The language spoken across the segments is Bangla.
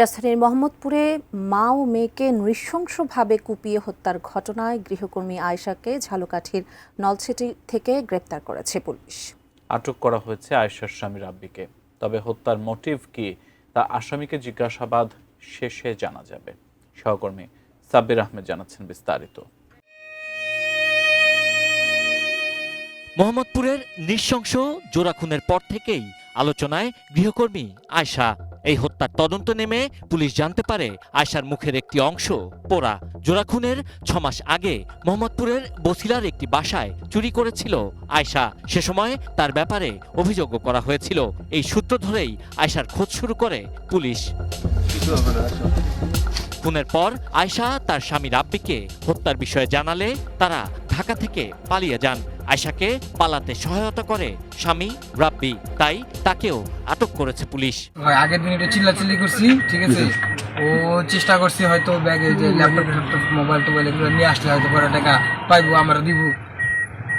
রাজধানীর মোহাম্মদপুরে মা ও মেয়েকে নৃশংসভাবে কুপিয়ে হত্যার ঘটনায় গৃহকর্মী আয়েশাকে ঝালকাঠির নলছিটি থেকে গ্রেপ্তার করেছে পুলিশ। আটক করা হয়েছে আয়েশার স্বামী রাব্বিকে। তবে হত্যার মোটিভ কি তা আসামিকে জিজ্ঞাসাবাদ শেষে জানা যাবে। সহকর্মী সাব্বির আহমেদ জানাচ্ছেন বিস্তারিত। মোহাম্মদপুরের নৃশংস জোড়া খুনের পর থেকেই আলোচনায় গৃহকর্মী আয়েশা। এই হত্যার তদন্ত নেমে পুলিশ জানতে পারে আয়েশার মুখের একটি অংশ পোড়া। জোড়া খুনের 6 মাস আগে মোহাম্মদপুরের বছিলার একটি বাসায় চুরি করেছিল আয়েশা। সে সময় তার ব্যাপারে অভিযোগও করা হয়েছিল। এই সূত্র ধরেই আয়েশার খোঁজ শুরু করে পুলিশ। খুনের পর আয়েশা তার স্বামী রাব্বিকে হত্যার বিষয়ে জানালে তারা ঢাকা থেকে পালিয়ে যান। আয়েশাকে পালাতে সহায়তা করে স্বামী রাব্বি, তাই তাকেও আটক করেছে পুলিশ। আগের দিন একটু চিল্লাচিল্লি করছি, ঠিক আছে, ও চেষ্টা করছি হয়তো ব্যাগে যে ল্যাপটপ মোবাইল টোবাইল এগুলো নিয়ে আসলে হয়তো পরে টাকা পাইবো, আমরা দিব,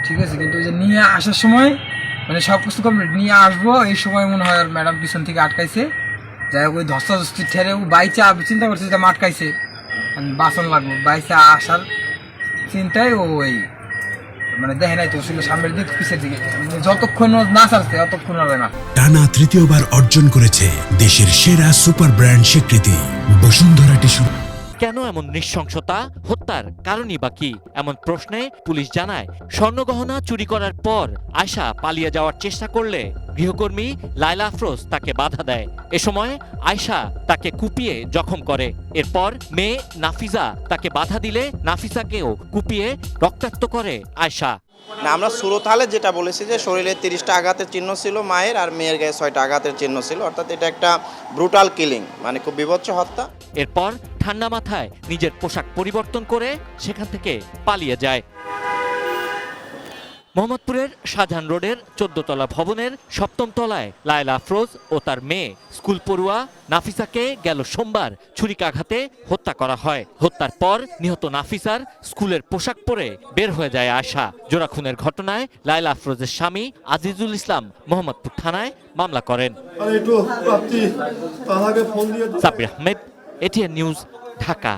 ঠিক আছে। কিন্তু ওই যে নিয়ে আসার সময় মানে সব কিছু কমপ্লিট নিয়ে আসবো এই সময় মনে হয় ম্যাডাম পিছন থেকে আটকাইছে। যাই হোক ওই ধস্তাধস্তি ঠেরে ও বাইচা চিন্তা করছে যে আটকাইছে বাসন লাগবো, বাইচা আসার চিন্তায় ও ওই মানে দেখে নাই তো ছিল সামনের দিক পিছের দিকে, যতক্ষণ না ছাড়ছে ততক্ষণ হবে না। টানা তৃতীয়বার অর্জন করেছে দেশের সেরা সুপার ব্র্যান্ড স্বীকৃতি বসুন্ধরা টিস্যু। কেন এমন নৃশংসতা? হত্যার কারণই বা কি? এমন প্রশ্নে পুলিশ জানায়, স্বর্ণগহনা চুরি করার পর আয়েশা পালিয়ে যাওয়ার চেষ্টা করলে গৃহকর্মী লায়লা আফরোজ তাকে বাধা দেয়। এ সময় আয়েশা তাকে কুপিয়ে জখম করে। এরপর মেয়ে নাফিজা তাকে বাধা দিলে নাফিসাকেও কুপিয়ে রক্তাক্ত করে আয়েশা। না, আমরা সুরতহালে যেটা বলেছি যে শরীরে 30টা আঘাতের চিহ্ন ছিল মায়ের, আর মেয়ের গায়ে 6টা আঘাতের চিহ্ন ছিল, অর্থাৎ এটা একটা ব্রুটাল কিলিং, মানে খুব বীভৎস হত্যা। এরপর ঠান্ডা মাথায় নিজের পোশাক পরিবর্তন করে সেখান থেকে পালিয়ে যায়। মোহাম্মদপুরের শাহজাহান রোডের 14 তলা ভবনের 7ম তলায় লায়লা আফরোজ ও তার মেয়ে স্কুল পড়ুয়া নাফিসাকে গেল সোমবার ছুরিকাঘাতে হত্যা করা হয়। হত্যার পর নিহত নাফিসার স্কুলের পোশাক পরে বের হয়ে যায় আয়েশা। জোড়া খুনের ঘটনায় লায়লা আফরোজের স্বামী আজিজুল ইসলাম মোহাম্মদপুর থানায় মামলা করেন। Sabbir Ahmed, ATN news, Dhaka.